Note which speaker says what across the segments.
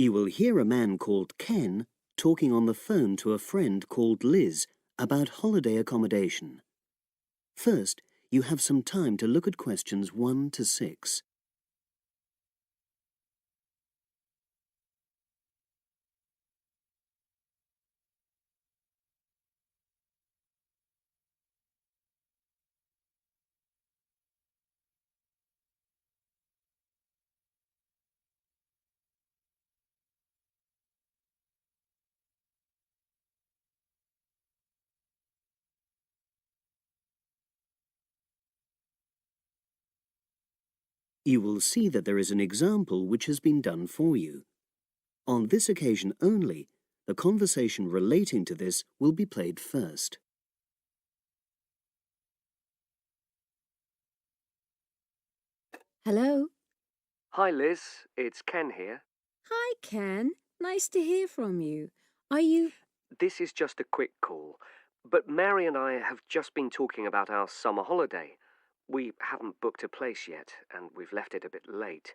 Speaker 1: You will hear a man called Ken talking on the phone to a friend called Liz about holiday accommodation. First, you have some time to look at questions 1 to 6. You will see that there is an example which has been done for you. On this occasion only, the conversation relating to this will be played first.
Speaker 2: Hello.
Speaker 3: Hi Liz, it's Ken here.
Speaker 2: Hi, Ken. Nice to hear from you. Are you...
Speaker 3: This is just a quick call, but Mary and I have just been talking about our summer holiday. We haven't booked a place yet, and we've left it a bit late.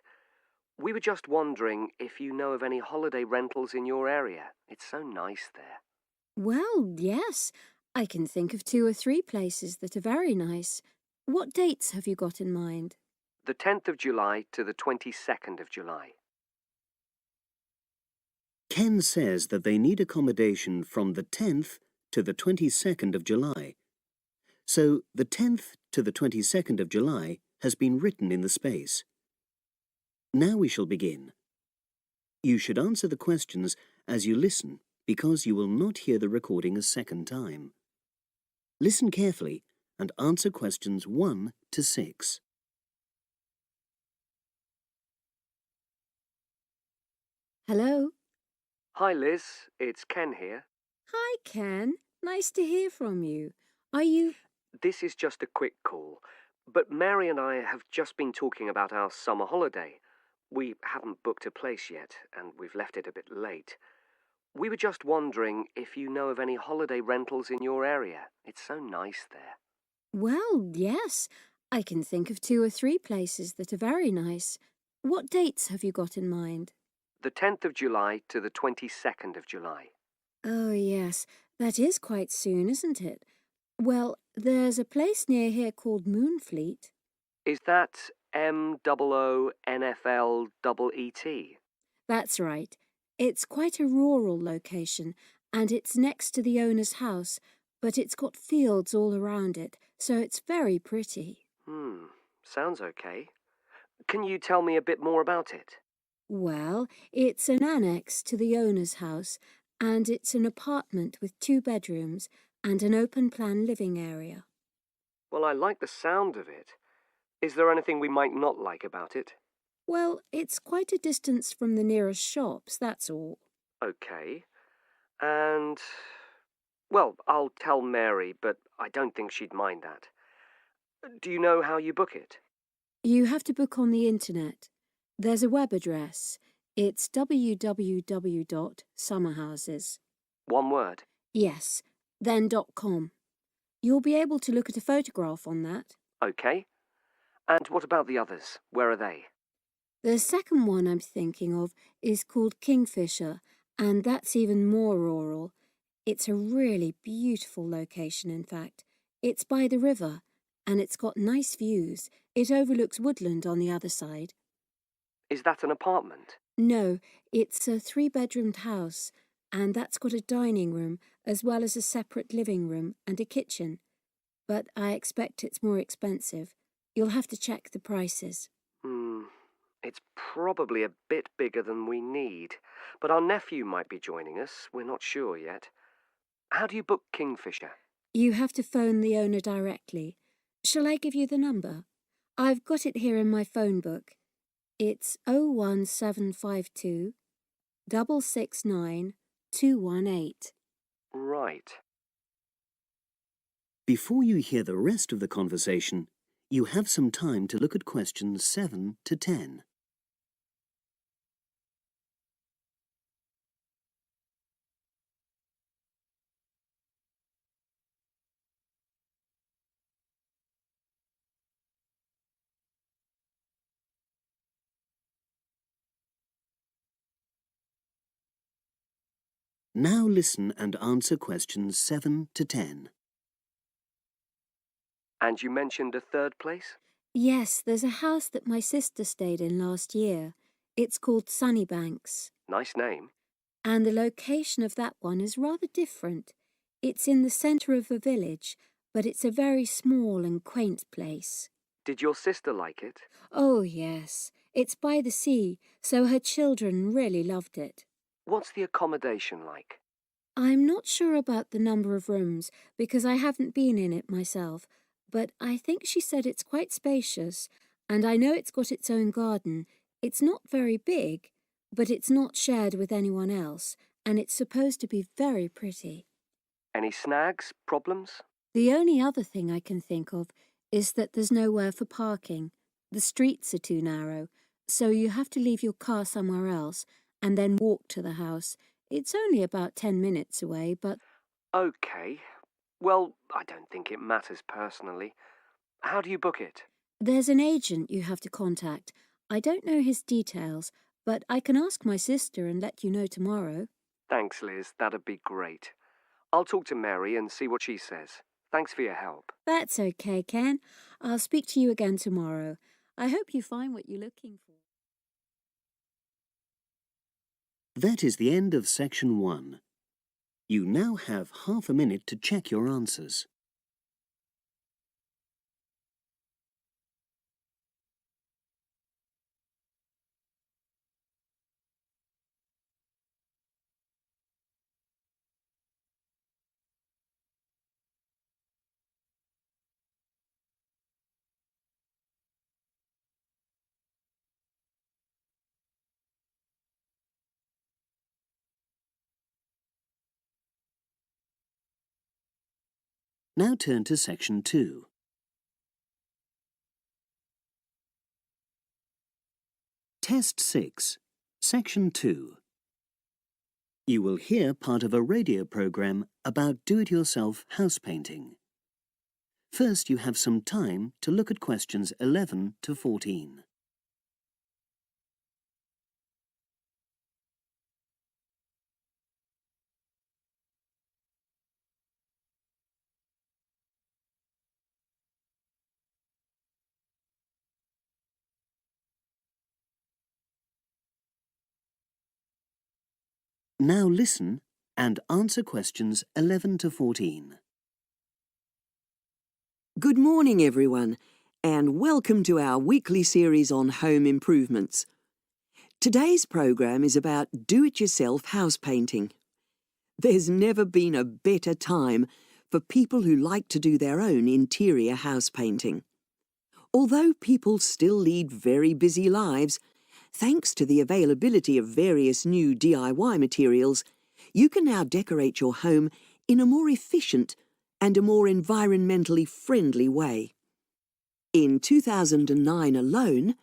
Speaker 3: We were just wondering if you know of any holiday rentals in your area. It's so nice there.
Speaker 2: Well, yes. I can think of 2 or 3 places that are very nice. What dates have you got in mind?
Speaker 3: The 10th of July to the 22nd of July.
Speaker 1: Ken says that they need accommodation from the 10th to the 22nd of July. So the 10th to the 22nd of July has been written in the space. Now we shall begin. You should answer the questions as you listen because you will not hear the recording a second time. Listen carefully and answer questions 1 to 6.
Speaker 2: Hello.
Speaker 3: Hi Liz, it's Ken here.
Speaker 2: Hi, Ken. Nice to hear from you. Are you...
Speaker 3: This is just a quick call, but Mary and I have just been talking about our summer holiday. We haven't booked a place yet, and we've left it a bit late. We were just wondering if you know of any holiday rentals in your area. It's so nice there.
Speaker 2: Well, yes. I can think of 2 or 3 places that are very nice. What dates have you got in mind?
Speaker 3: The 10th of July to the 22nd of July.
Speaker 2: Oh, yes. That is quite soon, isn't it? Well, there's a place near here called Moonfleet.
Speaker 3: Is that MOONFLEET?
Speaker 2: That's right. It's quite a rural location, and it's next to the owner's house, but it's got fields all around it, so it's very pretty.
Speaker 3: Sounds okay. Can you tell me a bit more about it?
Speaker 2: Well, it's an annex to the owner's house, and it's an apartment with 2 bedrooms and an open-plan living area.
Speaker 3: Well, I like the sound of it. Is there anything we might not like about it?
Speaker 2: Well, it's quite a distance from the nearest shops, that's all.
Speaker 3: Okay. And, well, I'll tell Mary, but I don't think she'd mind that. Do you know how you book it?
Speaker 2: You have to book on the internet. There's a web address. It's www.summerhouses.
Speaker 3: One word.
Speaker 2: Yes, then .com. You'll be able to look at a photograph on that.
Speaker 3: Okay. And what about the others? Where are they?
Speaker 2: The second one I'm thinking of is called Kingfisher, and that's even more rural. It's a really beautiful location, in fact. It's by the river, and it's got nice views. It overlooks woodland on the other side.
Speaker 3: Is that an apartment?
Speaker 2: No, it's a 3-bedroomed house, and that's got a dining room as well as a separate living room and a kitchen. But I expect it's more expensive. You'll have to check the prices.
Speaker 3: It's probably a bit bigger than we need, but our nephew might be joining us. We're not sure yet. How do you book Kingfisher?
Speaker 2: You have to phone the owner directly. Shall I give you the number? I've got it here in my phone book. It's 01752 669 218.
Speaker 3: Right.
Speaker 1: Before you hear the rest of the conversation, you have some time to look at questions 7 to 10. Now listen and answer questions 7 to 10.
Speaker 3: And you mentioned a third place?
Speaker 2: Yes, there's a house that my sister stayed in last year. It's called Sunnybanks.
Speaker 3: Nice name.
Speaker 2: And the location of that one is rather different. It's in the centre of a village, but it's a very small and quaint place.
Speaker 3: Did your sister like it?
Speaker 2: Oh, yes. It's by the sea, so her children really loved it.
Speaker 3: What's the accommodation like?
Speaker 2: I'm not sure about the number of rooms because I haven't been in it myself, but I think she said it's quite spacious, and I know it's got its own garden. It's not very big, but it's not shared with anyone else, and it's supposed to be very pretty.
Speaker 3: Any snags? Problems?
Speaker 2: The only other thing I can think of is that there's nowhere for parking. The streets are too narrow, so you have to leave your car somewhere else and then walk to the house. It's only about 10 minutes away, but...
Speaker 3: OK. Well, I don't think it matters personally. How do you book it?
Speaker 2: There's an agent you have to contact. I don't know his details, but I can ask my sister and let you know tomorrow.
Speaker 3: Thanks, Liz. That'd be great. I'll talk to Mary and see what she says. Thanks for your help.
Speaker 2: That's okay, Ken. I'll speak to you again tomorrow. I hope you find what you're looking for.
Speaker 1: That is the end of section 1. You now have half a minute to check your answers. Now turn to section 2. Test 6, section 2. You will hear part of a radio program about do-it-yourself house painting. First, you have some time to look at questions 11 to 14. Now listen and answer questions 11 to 14.
Speaker 4: Good morning, everyone, and welcome to our weekly series on home improvements. Today's program is about do-it-yourself house painting. There's never been a better time for people who like to do their own interior house painting. Although people still lead very busy lives, thanks to the availability of various new DIY materials, you can now decorate your home in a more efficient and a more environmentally friendly way. In 2009 alone,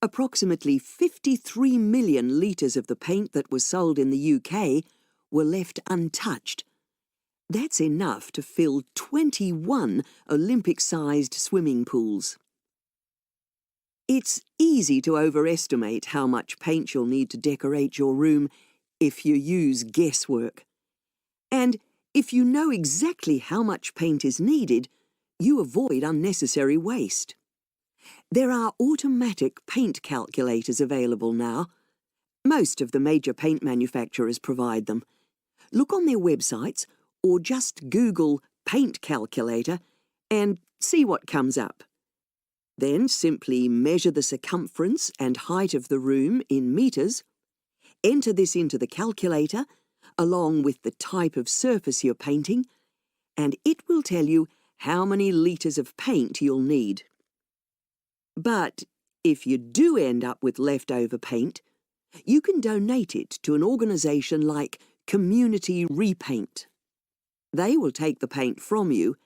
Speaker 4: approximately 53 million litres of the paint that was sold in the UK were left untouched. That's enough to fill 21 Olympic-sized swimming pools. It's easy to overestimate how much paint you'll need to decorate your room if you use guesswork. And if you know exactly how much paint is needed, you avoid unnecessary waste. There are automatic paint calculators available now. Most of the major paint manufacturers provide them. Look on their websites or just Google paint calculator and see what comes up. Then simply measure the circumference and height of the room in metres, enter this into the calculator along with the type of surface you're painting, and it will tell you how many litres of paint you'll need. But if you do end up with leftover paint, you can donate it to an organisation like Community Repaint. They will take the paint from you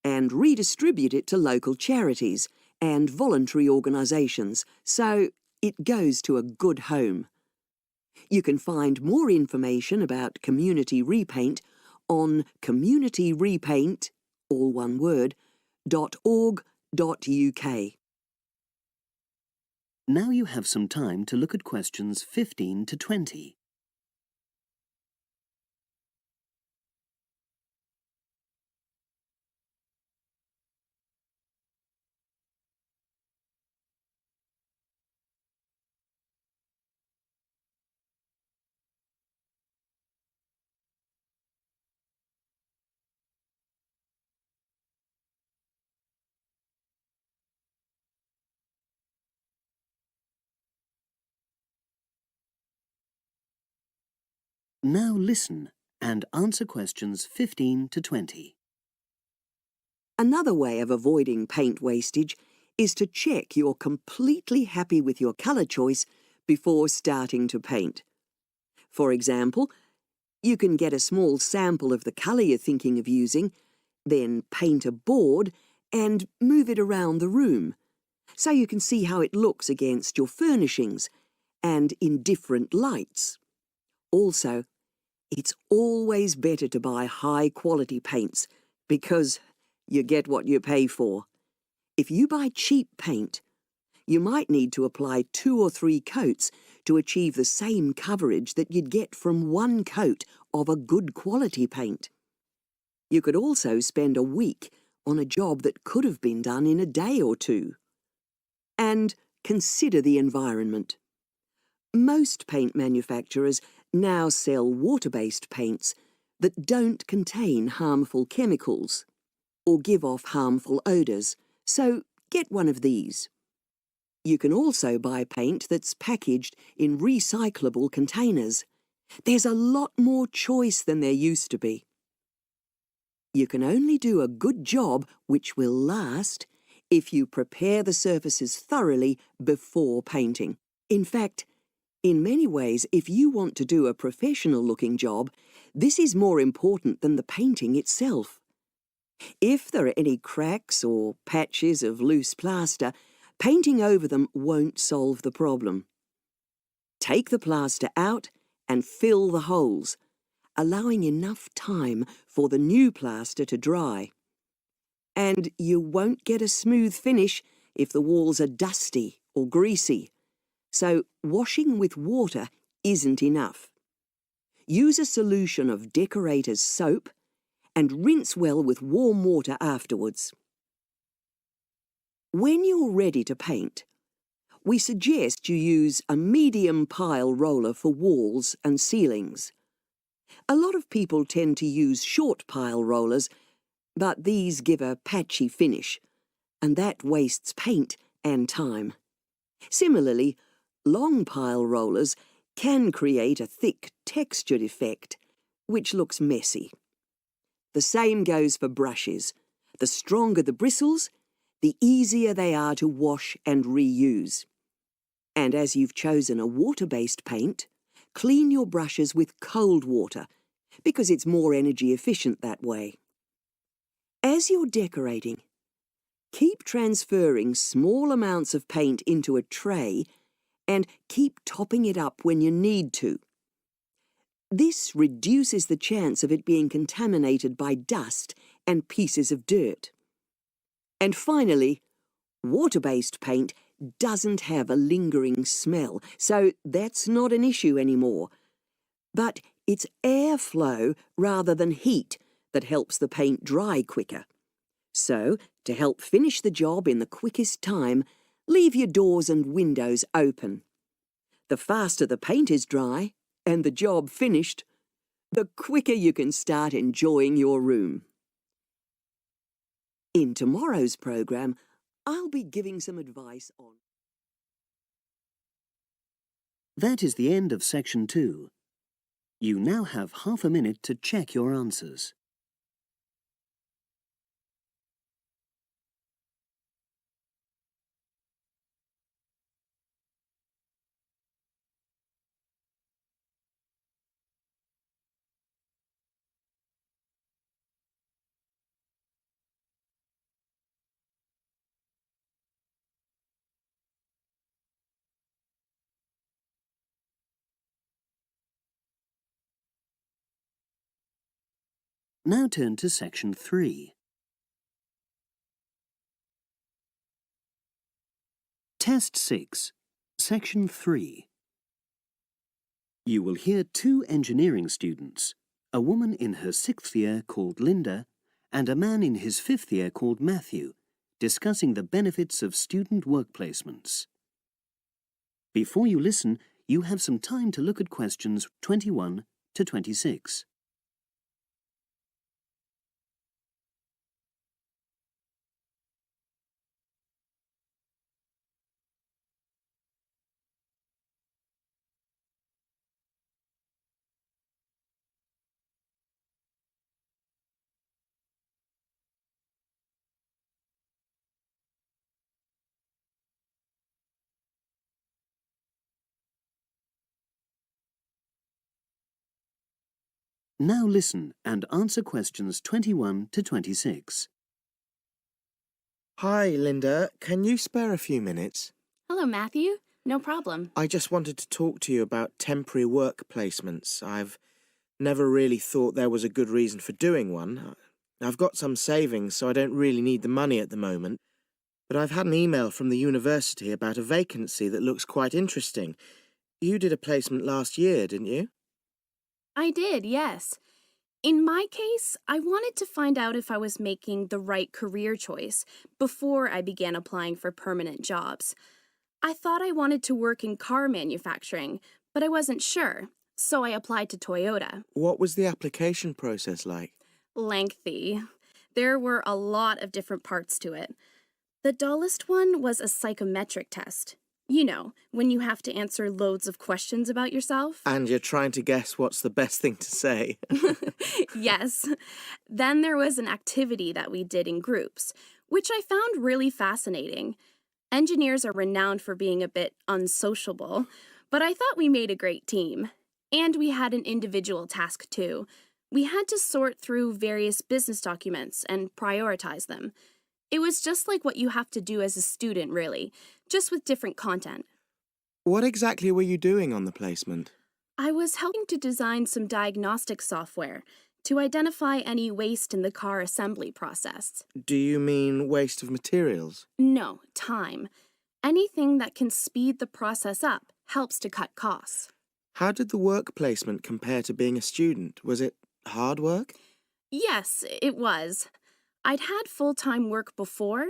Speaker 4: and redistribute it to local charities and voluntary organisations, so it goes to a good home. You can find more information about Community Repaint on communityrepaint, all one word, .org.uk.
Speaker 1: Now you have some time to look at questions 15 to 20. Now listen and answer questions 15 to 20.
Speaker 4: Another way of avoiding paint wastage is to check you're completely happy with your colour choice before starting to paint. For example, you can get a small sample of the colour you're thinking of using, then paint a board and move it around the room, so you can see how it looks against your furnishings and in different lights. Also, it's always better to buy high-quality paints because you get what you pay for. If you buy cheap paint, you might need to apply 2 or 3 coats to achieve the same coverage that you'd get from 1 coat of a good quality paint. You could also spend a week on a job that could have been done in a day or 2. And consider the environment. Most paint manufacturers now sell water-based paints that don't contain harmful chemicals or give off harmful odours, so get one of these. You can also buy paint that's packaged in recyclable containers. There's a lot more choice than there used to be. You can only do a good job which will last if you prepare the surfaces thoroughly before painting. In fact, in many ways, if you want to do a professional-looking job, this is more important than the painting itself. If there are any cracks or patches of loose plaster, painting over them won't solve the problem. Take the plaster out and fill the holes, allowing enough time for the new plaster to dry. And you won't get a smooth finish if the walls are dusty or greasy. So washing with water isn't enough. Use a solution of decorator's soap and rinse well with warm water afterwards. When you're ready to paint, we suggest you use a medium pile roller for walls and ceilings. A lot of people tend to use short pile rollers, but these give a patchy finish, and that wastes paint and time. Similarly, long pile rollers can create a thick textured effect, which looks messy. The same goes for brushes. The stronger the bristles, the easier they are to wash and reuse. And as you've chosen a water-based paint, clean your brushes with cold water, because it's more energy efficient that way. As you're decorating, keep transferring small amounts of paint into a tray and keep topping it up when you need to. This reduces the chance of it being contaminated by dust and pieces of dirt. And finally, water-based paint doesn't have a lingering smell, so that's not an issue anymore. But it's airflow rather than heat that helps the paint dry quicker. So, to help finish the job in the quickest time, leave your doors and windows open. The faster the paint is dry and the job finished, the quicker you can start enjoying your room. In tomorrow's program, I'll be giving some advice on...
Speaker 1: That is the end of section 2. You now have half a minute to check your answers. Now turn to section 3. Test 6, section 3. You will hear 2 engineering students, a woman in her 6th year called Linda and a man in his 5th year called Matthew, discussing the benefits of student work placements. Before you listen, you have some time to look at questions 21 to 26. Now listen and answer questions 21 to 26.
Speaker 5: Hi, Linda. Can you spare a few minutes?
Speaker 6: Hello, Matthew. No problem.
Speaker 5: I just wanted to talk to you about temporary work placements. I've never really thought there was a good reason for doing one. I've got some savings, so I don't really need the money at the moment. But I've had an email from the university about a vacancy that looks quite interesting. You did a placement last year, didn't you?
Speaker 6: I did, yes. In my case, I wanted to find out if I was making the right career choice before I began applying for permanent jobs. I thought I wanted to work in car manufacturing, but I wasn't sure, so I applied to Toyota.
Speaker 5: What was the application process like?
Speaker 6: Lengthy. There were a lot of different parts to it. The dullest one was a psychometric test. You know, when you have to answer loads of questions about yourself.
Speaker 5: And you're trying to guess what's the best thing to say.
Speaker 6: Yes. Then there was an activity that we did in groups, which I found really fascinating. Engineers are renowned for being a bit unsociable, but I thought we made a great team. And we had an individual task too. We had to sort through various business documents and prioritize them. It was just like what you have to do as a student, really, just with different content.
Speaker 5: What exactly were you doing on the placement?
Speaker 6: I was helping to design some diagnostic software to identify any waste in the car assembly process.
Speaker 5: Do you mean waste of materials?
Speaker 6: No, time. Anything that can speed the process up helps to cut costs.
Speaker 5: How did the work placement compare to being a student? Was it hard work?
Speaker 6: Yes, it was. I'd had full-time work before.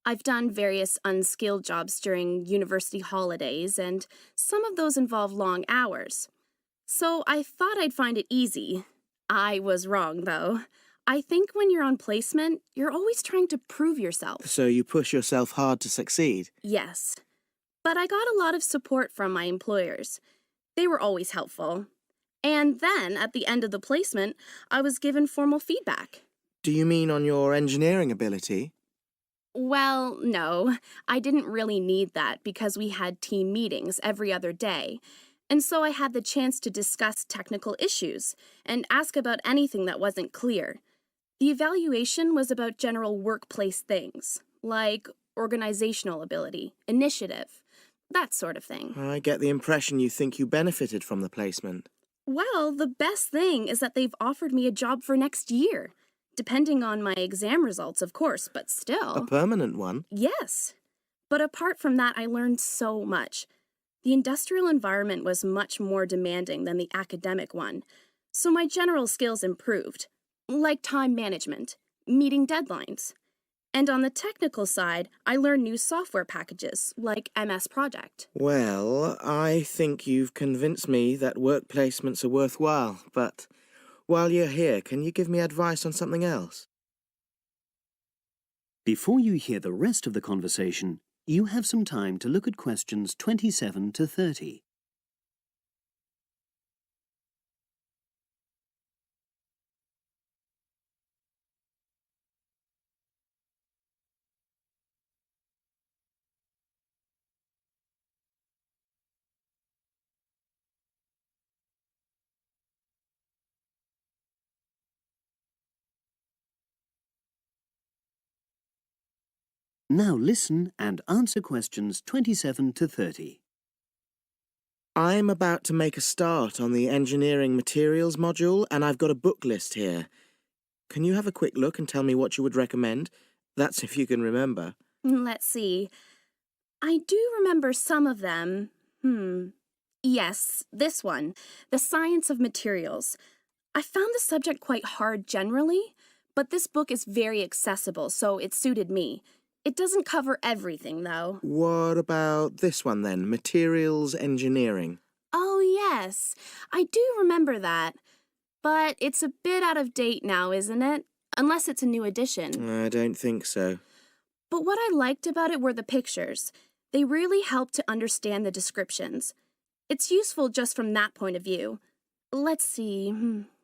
Speaker 6: I've done various unskilled jobs during university holidays, and some of those involve long hours. So I thought I'd find it easy. I was wrong, though. I think when you're on placement, you're always trying to prove yourself.
Speaker 5: So you push yourself hard to succeed?
Speaker 6: Yes. But I got a lot of support from my employers. They were always helpful. And then, at the end of the placement, I was given formal feedback.
Speaker 5: Do you mean on your engineering ability?
Speaker 6: Well, no. I didn't really need that because we had team meetings every other day. And so I had the chance to discuss technical issues and ask about anything that wasn't clear. The evaluation was about general workplace things, like organizational ability, initiative, that sort of thing.
Speaker 5: I get the impression you think you benefited from the placement.
Speaker 6: Well, the best thing is that they've offered me a job for next year. Depending on my exam results, of course, but still.
Speaker 5: A permanent one?
Speaker 6: Yes. But apart from that, I learned so much. The industrial environment was much more demanding than the academic one, so my general skills improved, like time management, meeting deadlines. And on the technical side, I learned new software packages, like MS Project.
Speaker 5: Well, I think you've convinced me that work placements are worthwhile, but while you're here, can you give me advice on something else?
Speaker 1: Before you hear the rest of the conversation, you have some time to look at questions 27 to 30. Now listen and answer questions 27 to 30.
Speaker 5: I'm about to make a start on the engineering materials module, and I've got a book list here. Can you have a quick look and tell me what you would recommend? That's if you can remember.
Speaker 6: Let's see. I do remember some of them. Yes, this one, The Science of Materials. I found the subject quite hard generally, but this book is very accessible, so it suited me. It doesn't cover everything, though.
Speaker 5: What about this one then, Materials Engineering?
Speaker 6: Oh, yes. I do remember that. But it's a bit out of date now, isn't it? Unless it's a new edition.
Speaker 5: I don't think so.
Speaker 6: But what I liked about it were the pictures. They really helped to understand the descriptions. It's useful just from that point of view. Let's see,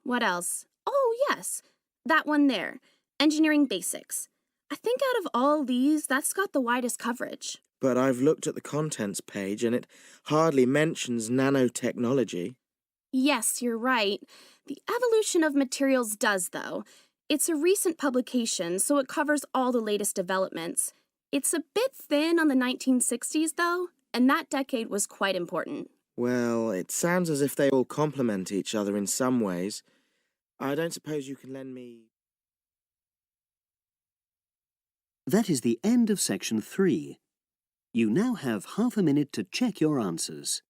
Speaker 6: what else? Oh, yes, that one there, Engineering Basics. I think out of all these, that's got the widest coverage.
Speaker 5: But I've looked at the contents page and it hardly mentions nanotechnology.
Speaker 6: Yes, you're right. The Evolution of Materials does, though. It's a recent publication, so it covers all the latest developments. It's a bit thin on the 1960s, though, and that decade was quite important.
Speaker 5: Well, it sounds as if they all complement each other in some ways. I don't suppose you can lend me...
Speaker 1: That is the end of section 3. You now have half a minute to check your answers.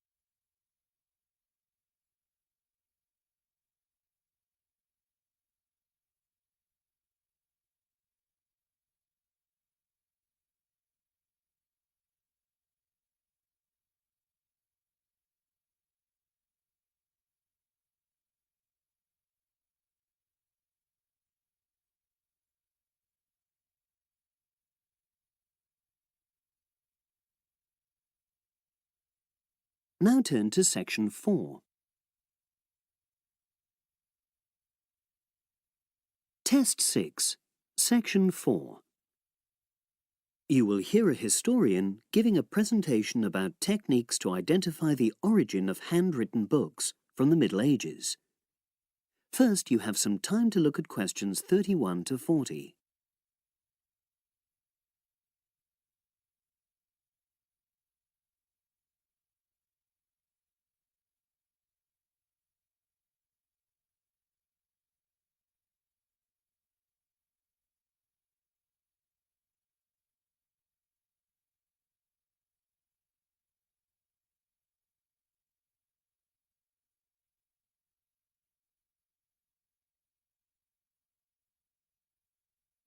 Speaker 1: Now turn to section 4. Test 6, section 4. You will hear a historian giving a presentation about techniques to identify the origin of handwritten books from the Middle Ages. First, you have some time to look at questions 31 to 40.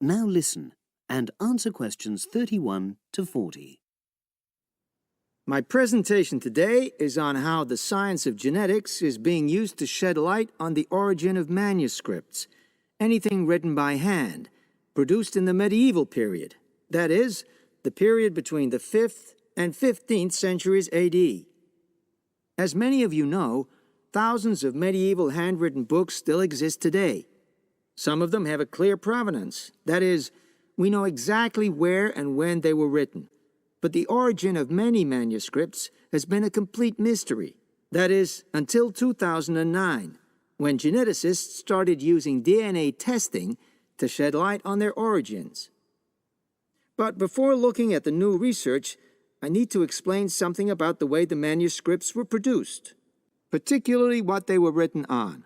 Speaker 1: Now listen and answer questions 31 to 40.
Speaker 7: My presentation today is on how the science of genetics is being used to shed light on the origin of manuscripts, anything written by hand, produced in the medieval period, that is, the period between the 5th and 15th centuries AD. As many of you know, thousands of medieval handwritten books still exist today. Some of them have a clear provenance, that is, we know exactly where and when they were written. But the origin of many manuscripts has been a complete mystery, that is, until 2009, when geneticists started using DNA testing to shed light on their origins. But before looking at the new research, I need to explain something about the way the manuscripts were produced, particularly what they were written on.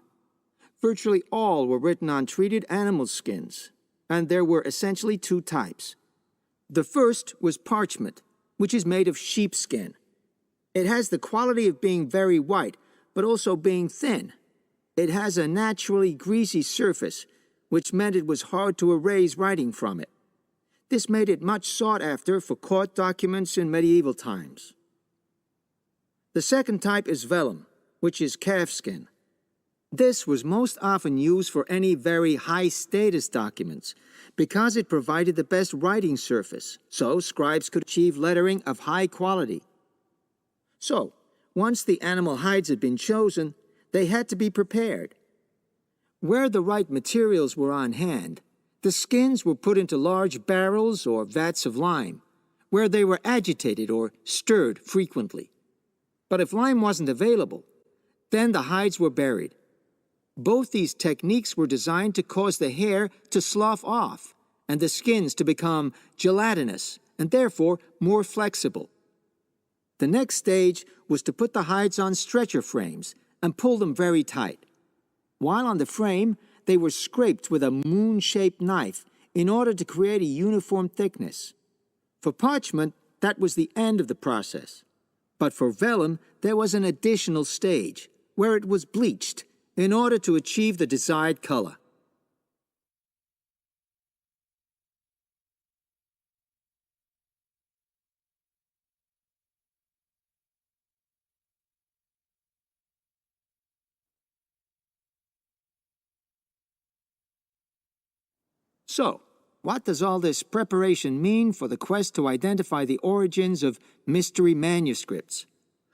Speaker 7: Virtually all were written on treated animal skins, and there were essentially two types. The first was parchment, which is made of sheepskin. It has the quality of being very white, but also being thin. It has a naturally greasy surface, which meant it was hard to erase writing from it. This made it much sought after for court documents in medieval times. The second type is vellum, which is calfskin. This was most often used for any very high-status documents because it provided the best writing surface, so scribes could achieve lettering of high quality. So, once the animal hides had been chosen, they had to be prepared. Where the right materials were on hand, the skins were put into large barrels or vats of lime, where they were agitated or stirred frequently. But if lime wasn't available, then the hides were buried. Both these techniques were designed to cause the hair to slough off and the skins to become gelatinous and therefore more flexible. The next stage was to put the hides on stretcher frames and pull them very tight. While on the frame, they were scraped with a moon-shaped knife in order to create a uniform thickness. For parchment, that was the end of the process. But for vellum, there was an additional stage, where it was bleached in order to achieve the desired color. So, what does all this preparation mean for the quest to identify the origins of mystery manuscripts?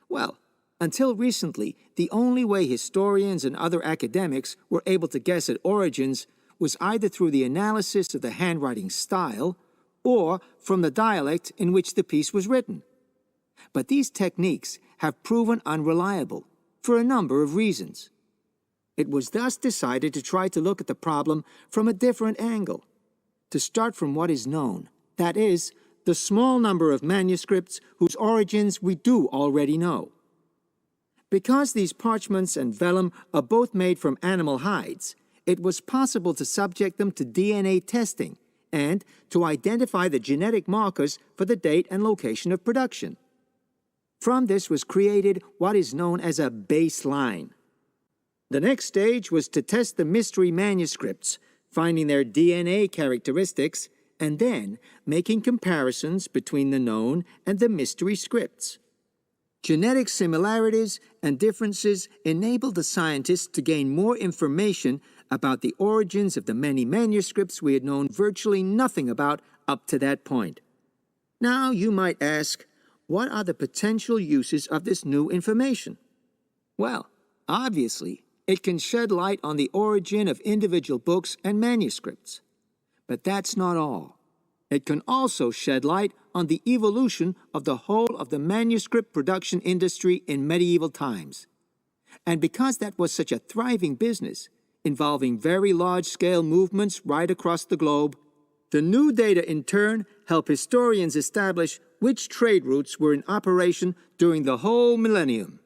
Speaker 7: Well, until recently, the only way historians and other academics were able to guess at origins was either through the analysis of the handwriting style or from the dialect in which the piece was written. But these techniques have proven unreliable for a number of reasons. It was thus decided to try to look at the problem from a different angle, to start from what is known, that is, the small number of manuscripts whose origins we do already know. Because these parchments and vellum are both made from animal hides, it was possible to subject them to DNA testing and to identify the genetic markers for the date and location of production. From this was created what is known as a baseline. The next stage was to test the mystery manuscripts, finding their DNA characteristics, and then making comparisons between the known and the mystery scripts. Genetic similarities and differences enabled the scientists to gain more information about the origins of the many manuscripts we had known virtually nothing about up to that point. Now you might ask, what are the potential uses of this new information? Well, obviously, it can shed light on the origin of individual books and manuscripts. But that's not all. It can also shed light on the evolution of the whole of the manuscript production industry in medieval times. And because that was such a thriving business, involving very large-scale movements right across the globe, the new data in turn help historians establish which trade routes were in operation during the whole millennium.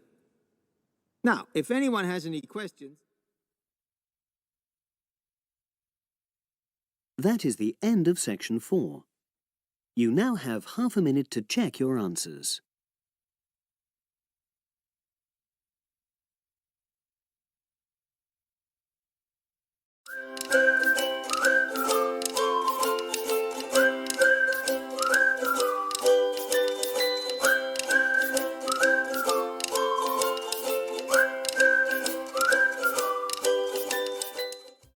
Speaker 7: Now, if anyone has any questions...
Speaker 1: That is the end of section 4. You now have half a minute to check your answers.